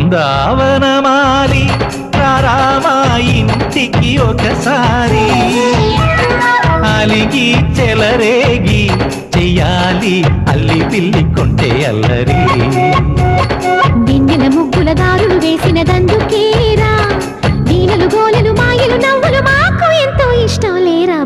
బృందావనమాలి రామా ఇంటికి ఒకసారి అలిగి చెలరేగి చెయ్యాలి అల్లి పిల్లి కొంటే అల్లరి వెన్నెల ముగ్గుల దారులు వేసిన దందుకేరా వీణలు గోలెలు మాయలు నవ్వులు మాకు ఎంతో ఇష్టం లేరా